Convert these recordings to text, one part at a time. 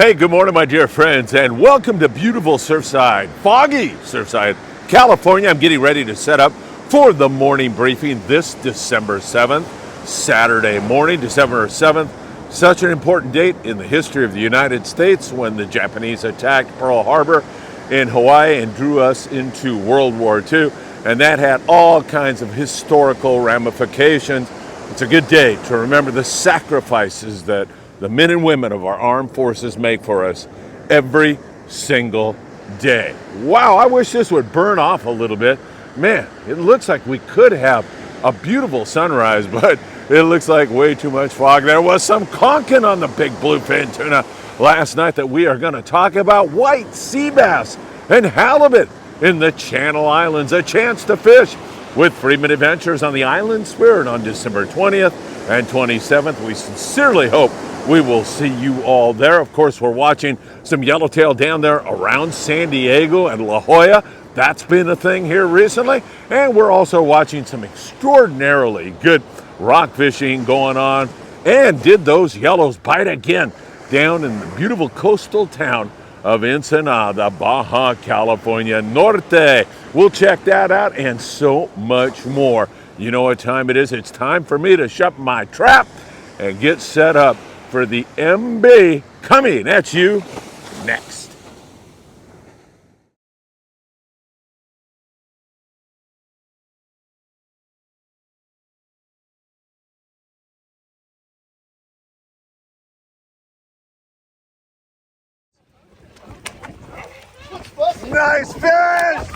Hey, good morning, my dear friends, and welcome to beautiful Surfside, foggy Surfside, California. I'm getting ready to set up for the morning briefing this December 7th, Saturday morning, December 7th. Such an important date in the history of the United States when the Japanese attacked Pearl Harbor in Hawaii and drew us into World War II, and that had all kinds of historical ramifications. It's a good day to remember the sacrifices that the men and women of our armed forces make for us every single day. Wow, I wish this would burn off a little bit. Man, it looks like we could have a beautiful sunrise, but it looks like way too much fog. There was some conking on the big bluefin tuna last night that we are going to talk about. White sea bass and halibut in the Channel Islands. A chance to fish with Friedman Adventures on the Island Spirit on December 20th and 27th. We sincerely hope we will see you all there. Of course, we're watching some yellowtail down there around San Diego and La Jolla. That's been a thing here recently. And we're also watching some extraordinarily good rock fishing going on. And did those yellows bite again down in the beautiful coastal town of Ensenada, Baja California Norte. We'll check that out and so much more. You know what time it is? It's time for me to shut my trap and get set up for the MB coming at you next. Nice fish!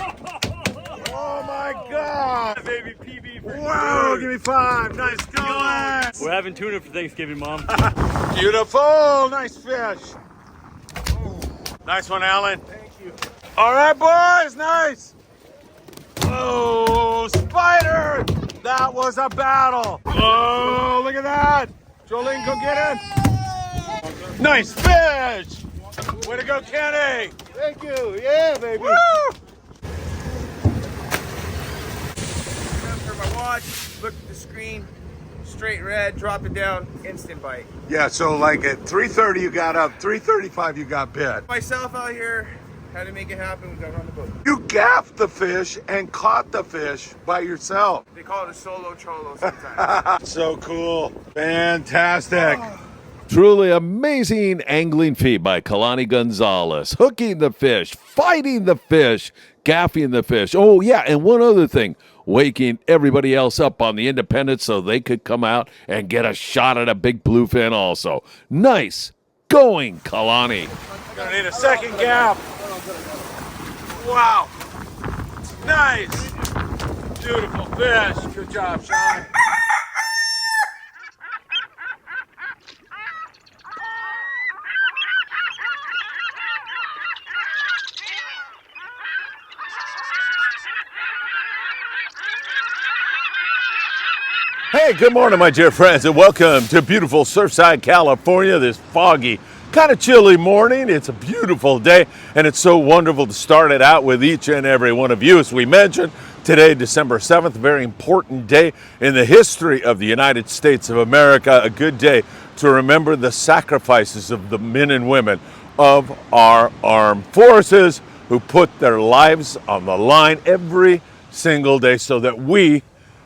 Oh my God! Baby PB for Wow, sure. give me 5. Nice going! We're having tuna for Thanksgiving, Mom. Beautiful! Nice fish! Nice one, Alan. Thank you. All right, boys, nice! Oh, spider! That was a battle! Oh, look at that! Jolene, go get it! Nice fish! Way to go, Kenny! Thank you. Yeah, baby. Woo! For my watch, look at the screen, straight red, drop it down, instant bite. Yeah, so like at 3:30 you got up, 3:35 you got bit. Myself out here, had to make it happen, we got it on the boat. You gaffed the fish and caught the fish by yourself. They call it a solo cholo sometimes. So cool. Fantastic. Truly amazing angling feat by Kalani Gonzalez. Hooking the fish, fighting the fish, gaffing the fish. Oh, yeah, and one other thing. Waking everybody else up on the Independence so they could come out and get a shot at a big bluefin also. Nice going, Kalani. Gonna need a second gaff. Wow. Nice. Beautiful fish. Good job, Sean. Hey, good morning, my dear friends, and welcome to beautiful Surfside, California. This foggy, kind of chilly morning. It's a beautiful day, and it's so wonderful to start it out with each and every one of you. As we mentioned, today, December 7th, a very important day in the history of the United States of America. A good day to remember the sacrifices of the men and women of our armed forces who put their lives on the line every single day so that we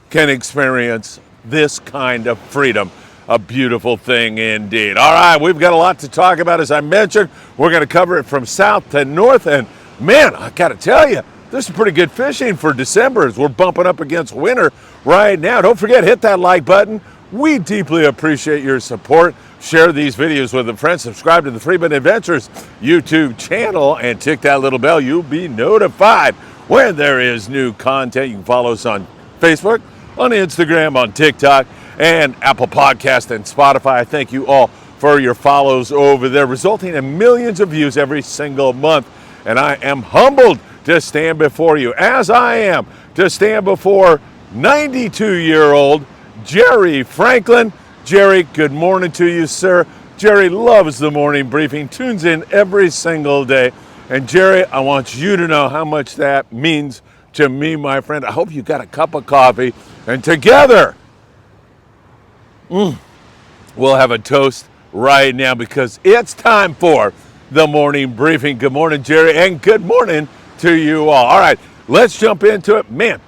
can experience this kind of freedom. A beautiful thing indeed. All right, we've got a lot to talk about. As I mentioned, we're going to cover it from south to north. And man, I got to tell you, this is pretty good fishing for December as we're bumping up against winter right now. Don't forget, hit that like button. We deeply appreciate your support. Share these videos with a friend. Subscribe to the Friedman Adventures YouTube channel and tick that little bell. You'll be notified when there is new content. You can follow us on Facebook, on Instagram, on TikTok, and Apple Podcast and Spotify. Thank you all for your follows over there, resulting in millions of views every single month. And I am humbled to stand before you, as I am to stand before 92-year-old Jerry Franklin. Jerry, good morning to you, sir. Jerry loves the morning briefing, tunes in every single day. And Jerry, I want you to know how much that means to me, my friend. I hope you got a cup of coffee, and together we'll have a toast right now because it's time for the morning briefing. Good morning, Jerry, and good morning to you all. All right, let's jump into it. Man,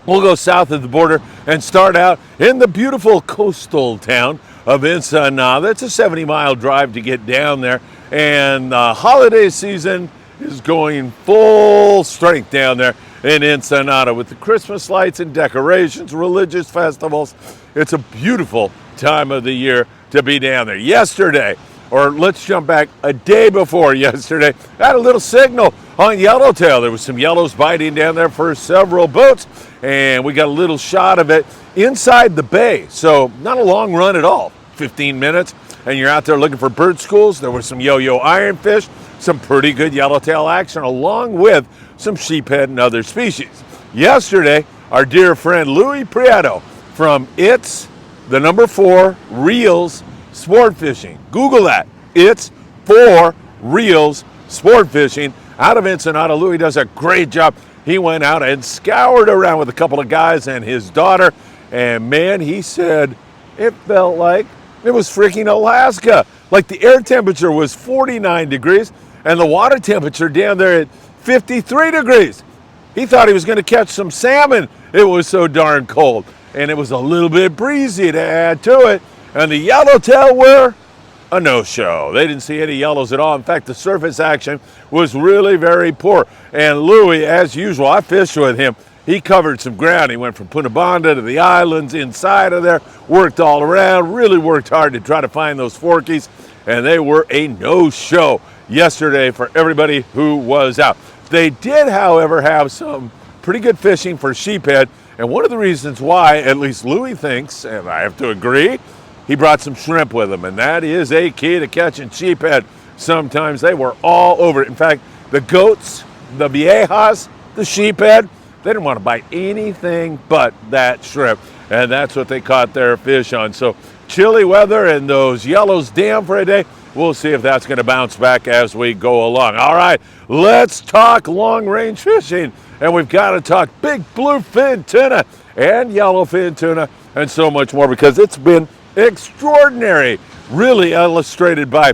we'll go south of the border and start out in the beautiful coastal town of Ensenada. It's a 70-mile drive to get down there, and the holiday season is going full strength down there in Ensenada with the Christmas lights and decorations, religious festivals. It's a beautiful time of the year to be down there. Yesterday, or let's jump back a day before yesterday, I had a little signal on yellowtail. There was some yellows biting down there for several boats, and we got a little shot of it inside the bay. So not a long run at all, 15 minutes, and you're out there looking for bird schools. There were some yo-yo ironfish, some pretty good yellowtail action, along with some sheephead and other species. Yesterday, our dear friend Louis Prieto from It's the number 4 Reels Sport Fishing. Google that. It's 4 Reels Sport Fishing out of Ensenada. Louis does a great job. He went out and scoured around with a couple of guys and his daughter, and man, he said it felt like it was freaking Alaska. Like the air temperature was 49 degrees and the water temperature down there at 53 degrees. He thought he was going to catch some salmon. It was so darn cold. And it was a little bit breezy to add to it. And the yellowtail were a no-show. They didn't see any yellows at all. In fact, the surface action was really very poor. And Louis, as usual, I fished with him. He covered some ground. He went from Punabanda to the islands inside of there, worked all around, really worked hard to try to find those forkies. And they were a no-show yesterday for everybody who was out. They did, however, have some pretty good fishing for sheephead, and one of the reasons why, at least Louis thinks, and I have to agree, he brought some shrimp with him, and that is a key to catching sheephead. Sometimes they were all over it. In fact, the goats, the viejas, the sheephead, they didn't want to bite anything but that shrimp, and that's what they caught their fish on. So chilly weather and those yellows down for a day. We'll see if that's going to bounce back as we go along. All right, let's talk long-range fishing. And we've got to talk big bluefin tuna and yellowfin tuna and so much more, because it's been extraordinary. Really illustrated by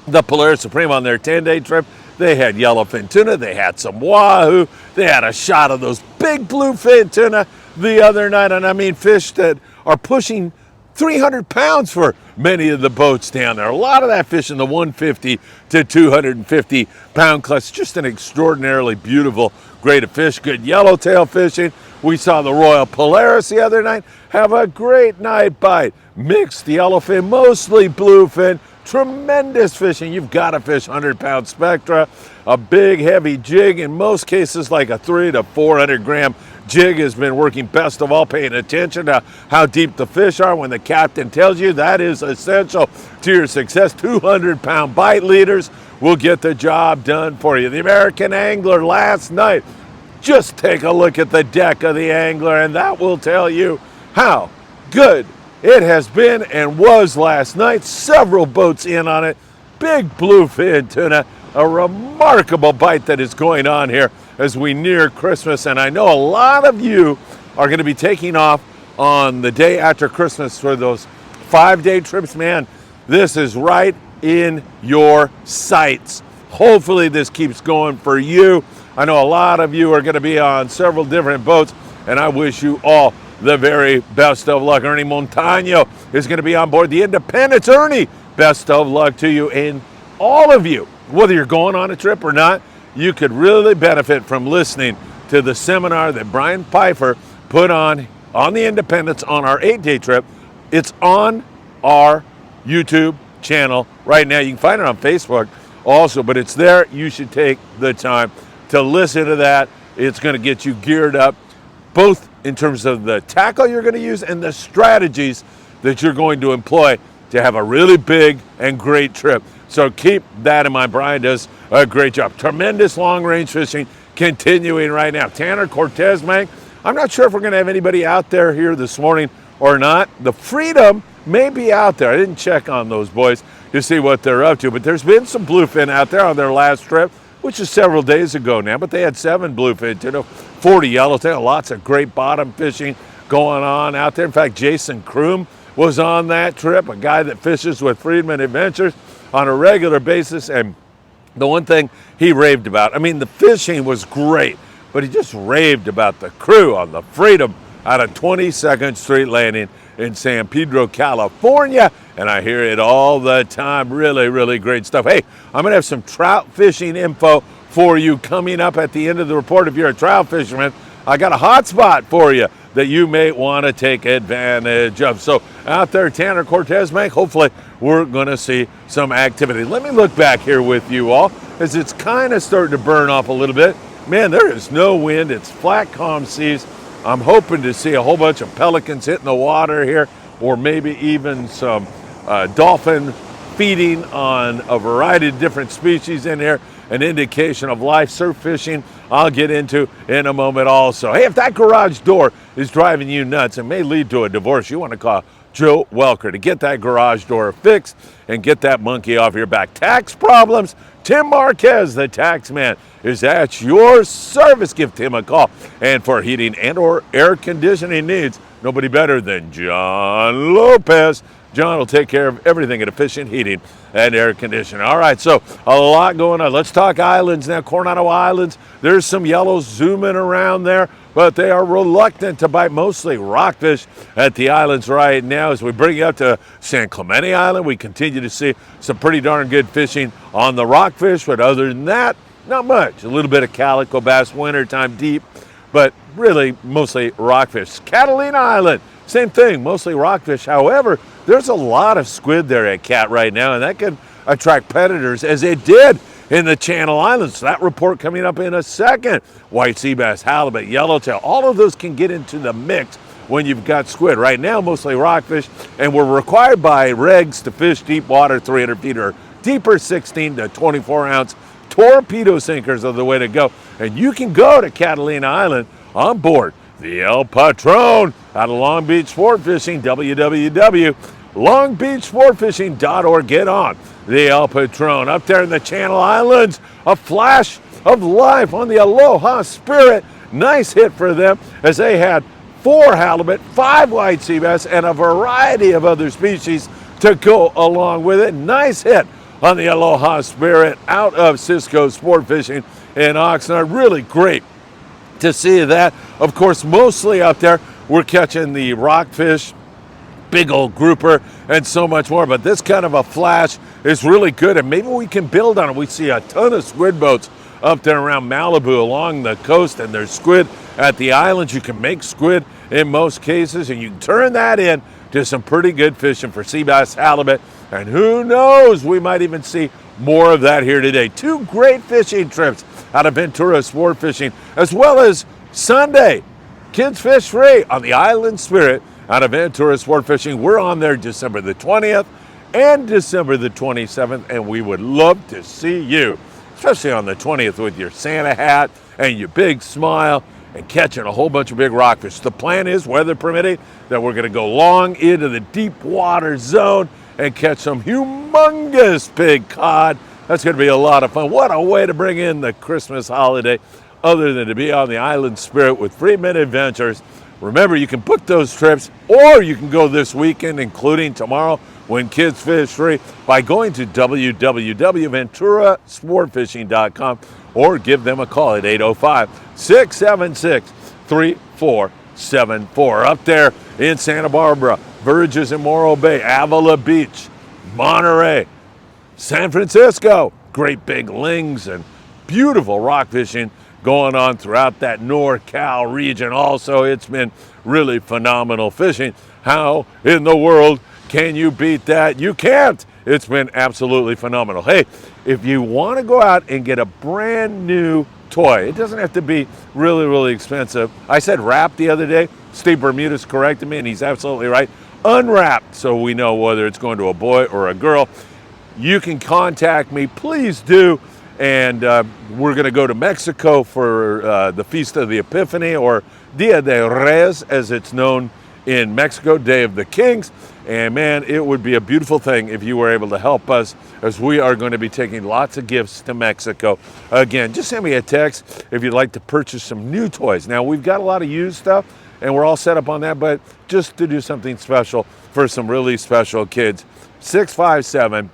the Polaris Supreme on their 10-day trip. They had yellowfin tuna. They had some wahoo. They had a shot of those big bluefin tuna the other night. And I mean, fish that are pushing 300 pounds for many of the boats down there. A lot of that fish in the 150 to 250 pound class. Just an extraordinarily beautiful grade of fish. Good yellowtail fishing. We saw the Royal Polaris the other night have a great night bite. Mixed yellowfin, mostly bluefin. Tremendous fishing. You've got to fish 100-pound spectra. A big, heavy jig. In most cases, like a 300 to 400 gram jig has been working best of all, paying attention to how deep the fish are. When the captain tells you, that is essential to your success. 200-pound bite leaders will get the job done for you. The American Angler last night, just take a look at the deck of the Angler, and that will tell you how good it has been and was last night. Several boats in on it. Big bluefin tuna, a remarkable bite that is going on here as we near Christmas. And I know a lot of you are going to be taking off on the day after Christmas for those 5-day trips. Man, this is right in your sights. Hopefully this keeps going for you. I know a lot of you are going to be on several different boats, and I wish you all the very best of luck. Ernie Montano is going to be on board the Independence. Ernie, best of luck to you, and all of you, whether you're going on a trip or not. You could really benefit from listening to the seminar that Brian Pfeiffer put on the Independence on our 8-day trip. It's on our YouTube channel right now. You can find it on Facebook also, but it's there. You should take the time to listen to that. It's going to get you geared up, both in terms of the tackle you're going to use and the strategies that you're going to employ to have a really big and great trip. So keep that in mind. Brian does a great job. Tremendous long-range fishing continuing right now. Tanner Cortez, man, I'm not sure if we're going to have anybody out there here this morning or not. The Freedom may be out there. I didn't check on those boys to see what they're up to, but there's been some bluefin out there on their last trip, which is several days ago now, but they had 7 bluefin, 40 yellowtail, lots of great bottom fishing going on out there. In fact, Jason Kroom was on that trip, a guy that fishes with Friedman Adventures on a regular basis, and The one thing he raved about, I mean, the fishing was great, but he just raved about the crew on the Freedom out of 22nd Street Landing in San Pedro, California. And I hear it all the time. Really, really great stuff. Hey, I'm going to have some trout fishing info for you coming up at the end of the report. If you're a trout fisherman, I got a hot spot for you that you may want to take advantage of. So out there, Tanner Cortez Bank, hopefully we're going to see some activity. Let me look back here with you all as it's kind of starting to burn off a little bit. Man, there is no wind. It's flat, calm seas. I'm hoping to see a whole bunch of pelicans hitting the water here, or maybe even some dolphin feeding on a variety of different species in here, an indication of life. Surf fishing I'll get into in a moment also. Hey, if that garage door is driving you nuts and may lead to a divorce, you want to call Joe Welker to get that garage door fixed and get that monkey off your back. Tax problems? Tim Marquez, the tax man, is at your service. Give Tim a call. And for heating and or air conditioning needs, nobody better than John Lopez. John will take care of everything at efficient heating and air conditioning. All right, so a lot going on. Let's talk islands now. Coronado Islands, there's some yellows zooming around there, but they are reluctant to bite, mostly rockfish at the islands right now. As we bring you up to San Clemente Island, we continue to see some pretty darn good fishing on the rockfish, but other than that, not much. A little bit of calico bass, wintertime deep, but really mostly rockfish. Catalina Island, same thing, mostly rockfish. However, there's a lot of squid there at Cat right now, and that can attract predators, as it did in the Channel Islands. That report coming up in a second. White sea bass, halibut, yellowtail, all of those can get into the mix when you've got squid. Right now, mostly rockfish, and we're required by regs to fish deep water, 300 feet or deeper. 16 to 24 ounce torpedo sinkers are the way to go. And you can go to Catalina Island on board the El Patron out of Long Beach Sport Fishing, www.longbeachsportfishing.org. Get on the El Patron. Up there in the Channel Islands, a flash of life on the Aloha Spirit. Nice hit for them as they had 4 halibut, 5 white sea bass, and a variety of other species to go along with it. Nice hit on the Aloha Spirit out of Cisco Sport Fishing in Oxnard. Really great to see that. Of course, mostly up there, we're catching the rockfish, big old grouper, and so much more. But this kind of a flash is really good, and maybe we can build on it. We see a ton of squid boats up there around Malibu along the coast, and there's squid at the islands. You can make squid in most cases, and you can turn that in to some pretty good fishing for sea bass, halibut, and who knows, we might even see more of that here today. 2 great fishing trips out of Ventura Sport Fishing, as well as Sunday, Kids Fish Free on the Island Spirit out of Ventura Sport Fishing. We're on there December the 20th and December the 27th, and we would love to see you, especially on the 20th with your Santa hat and your big smile and catching a whole bunch of big rockfish. The plan is, weather permitting, that we're going to go long into the deep water zone and catch some humongous big cod. That's going to be a lot of fun. What a way to bring in the Christmas holiday other than to be on the Island Spirit with Friedman Adventures. Remember, you can book those trips, or you can go this weekend, including tomorrow when Kids Fish Free, by going to www.venturasportfishing.com or give them a call at 805-676-3474. Up there in Santa Barbara, Verges and Morro Bay, Avila Beach, Monterey, San Francisco, great big lings and beautiful rock fishing going on throughout that NorCal region. Also, it's been really phenomenal fishing. How in the world can you beat that? You can't. It's been absolutely phenomenal. Hey, if you want to go out and get a brand new toy, it doesn't have to be really, really expensive. I said wrap the other day. Steve Bermuda's corrected me, and he's absolutely right. Unwrapped, so we know whether it's going to a boy or a girl. You can contact me, please do. And we're going to go to Mexico for the Feast of the Epiphany, or Dia de Reyes, as it's known in Mexico, Day of the Kings. And man, it would be a beautiful thing if you were able to help us, as we are going to be taking lots of gifts to Mexico. Again, just send me a text if you'd like to purchase some new toys. Now, we've got a lot of used stuff, and we're all set up on that, but just to do something special for some really special kids. 657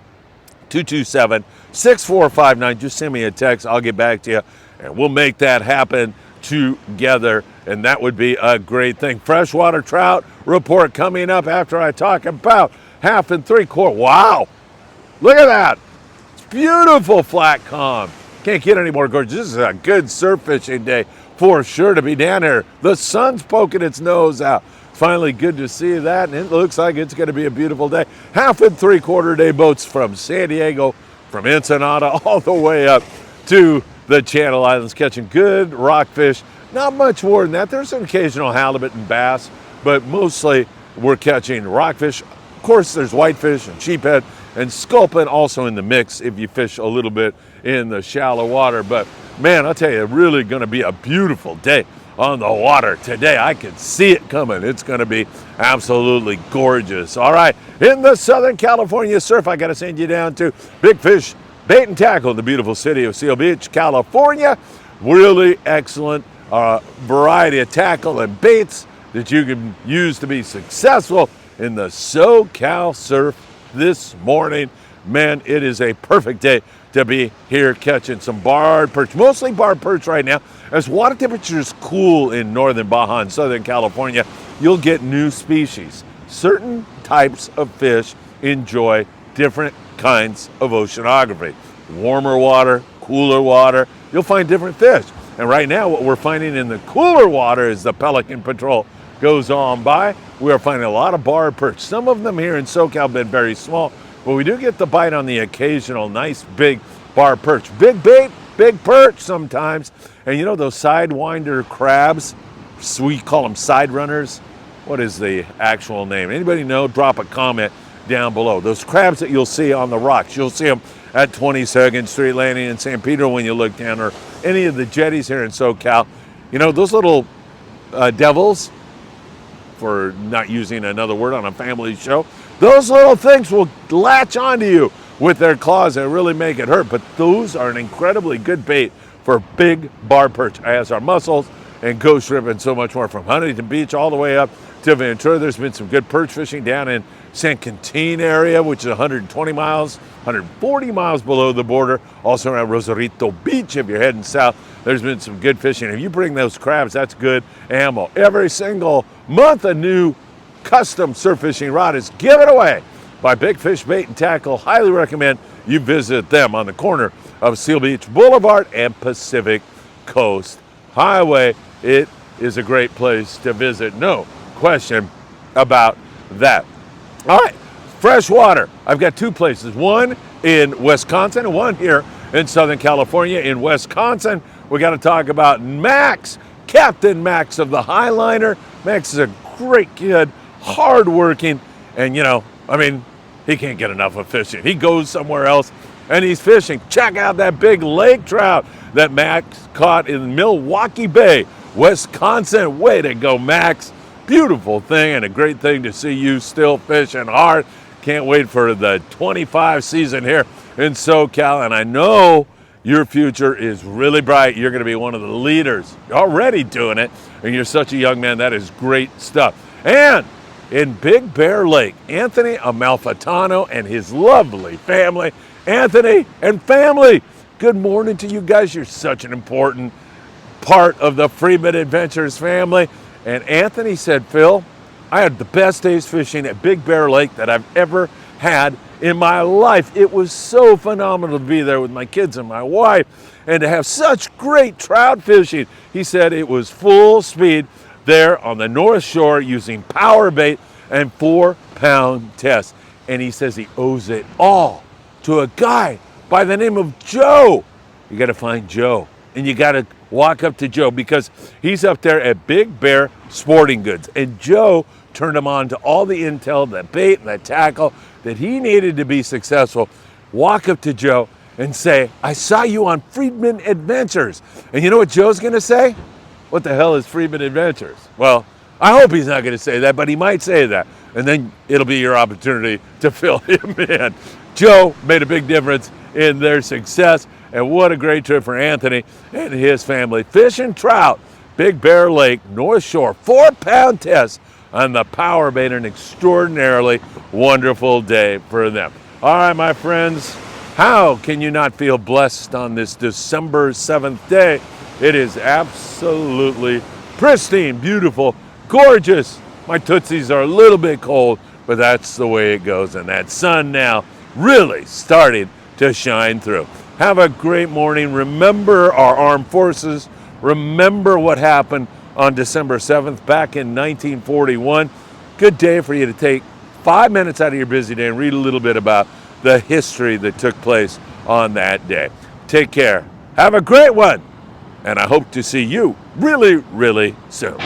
227-6459. Just send me a text. I'll get back to you, and we'll make that happen together, and that would be a great thing. Freshwater trout report coming up after I talk about 1/2 and 3/4. Wow, look at that. It's beautiful flat calm. Can't get any more gorgeous. This is a good surf fishing day for sure to be down here. The sun's poking its nose out. Finally good to see that, and it looks like it's going to be a beautiful day. 1/2 and 3/4 day boats from San Diego, from Ensenada, all the way up to the Channel Islands, catching good rockfish. Not much more than that. There's an occasional halibut and bass, but mostly we're catching rockfish. Of course, there's whitefish and sheephead and sculpin also in the mix if you fish a little bit in the shallow water. But man, I'll tell you, really going to be a beautiful day on the water today. I can see it coming. It's going to be absolutely gorgeous. All right, in the Southern California surf, I got to send you down to Big Fish Bait and Tackle in the beautiful city of Seal Beach, California. Really excellent variety of tackle and baits that you can use to be successful in the SoCal surf this morning. Man, it is a perfect day to be here catching some barred perch, mostly barred perch right now. As water temperatures cool in northern Baja and Southern California, you'll get new species. Certain types of fish enjoy different kinds of oceanography. Warmer water, cooler water, you'll find different fish. And right now what we're finding in the cooler water as the Pelican Patrol goes on by, we are finding a lot of barred perch. Some of them here in SoCal have been very small, but we do get the bite on the occasional nice big barred perch. Big bait, big perch sometimes. And you know those sidewinder crabs, we call them side runners. What is the actual name? Anybody know? Drop a comment down below. Those crabs that you'll see on the rocks, you'll see them at 22nd Street Landing in San Pedro when you look down, or any of the jetties here in SoCal. You know, those little devils, for not using another word on a family show, those little things will latch onto you with their claws and really make it hurt. But those are an incredibly good bait for big barred perch, as are mussels and ghost shrimp and so much more. From Huntington Beach all the way up to Ventura, there's been some good perch fishing down in San Quintin area, which is 120 miles, 140 miles below the border. Also around Rosarito Beach, if you're heading south, there's been some good fishing. If you bring those crabs, that's good ammo. Every single month, a new custom surf fishing rod is given away by Big Fish Bait and Tackle. Highly recommend you visit them on the corner of Seal Beach Boulevard and Pacific Coast Highway. It is a great place to visit, no question about that. All right, freshwater. I've got two places, one in Wisconsin and one here in Southern California. In Wisconsin, we got to talk about Max, Captain Max of the Highliner. Max is a great kid, hardworking, and you know, I mean, he can't get enough of fishing. He goes somewhere else and he's fishing. Check out that big lake trout that Max caught in Milwaukee Bay, Wisconsin. Way to go, Max. Beautiful thing, and a great thing to see you still fishing hard. Can't wait for the 25 season here in SoCal, and I know your future is really bright. You're going to be one of the leaders. You're already doing it, and you're such a young man. That is great stuff. And in Big Bear Lake, Anthony Amalfitano and his lovely family. Anthony and family, good morning to you guys. You're such an important part of the Friedman Adventures family. And Anthony said, Phil, I had the best days fishing at Big Bear Lake that I've ever had in my life. It was so phenomenal to be there with my kids and my wife and to have such great trout fishing. He said it was full speed there on the North Shore using power bait and 4-pound tests. And he says he owes it all to a guy by the name of Joe. You got to find Joe, and you got to walk up to Joe because he's up there at Big Bear Sporting Goods. And Joe turned him on to all the intel, the bait and the tackle that he needed to be successful. Walk up to Joe and say, I saw you on Friedman Adventures. And you know what Joe's going to say? What the hell is Friedman Adventures? Well, I hope he's not going to say that, but he might say that. And then it'll be your opportunity to fill him in. Joe made a big difference in their success. And what a great trip for Anthony and his family. Fishing trout, Big Bear Lake, North Shore, 4-pound test on the power bait. An extraordinarily wonderful day for them. All right, my friends, How can you not feel blessed on this December 7th day? It is absolutely pristine, beautiful, gorgeous. My tootsies are a little bit cold, but that's the way it goes. And that sun now really starting to shine through. Have a great morning. Remember our armed forces. Remember what happened on December 7th back in 1941. Good day for you to take 5 minutes out of your busy day and read a little bit about the history that took place on that day. Take care. Have a great one. And I hope to see you really, really soon.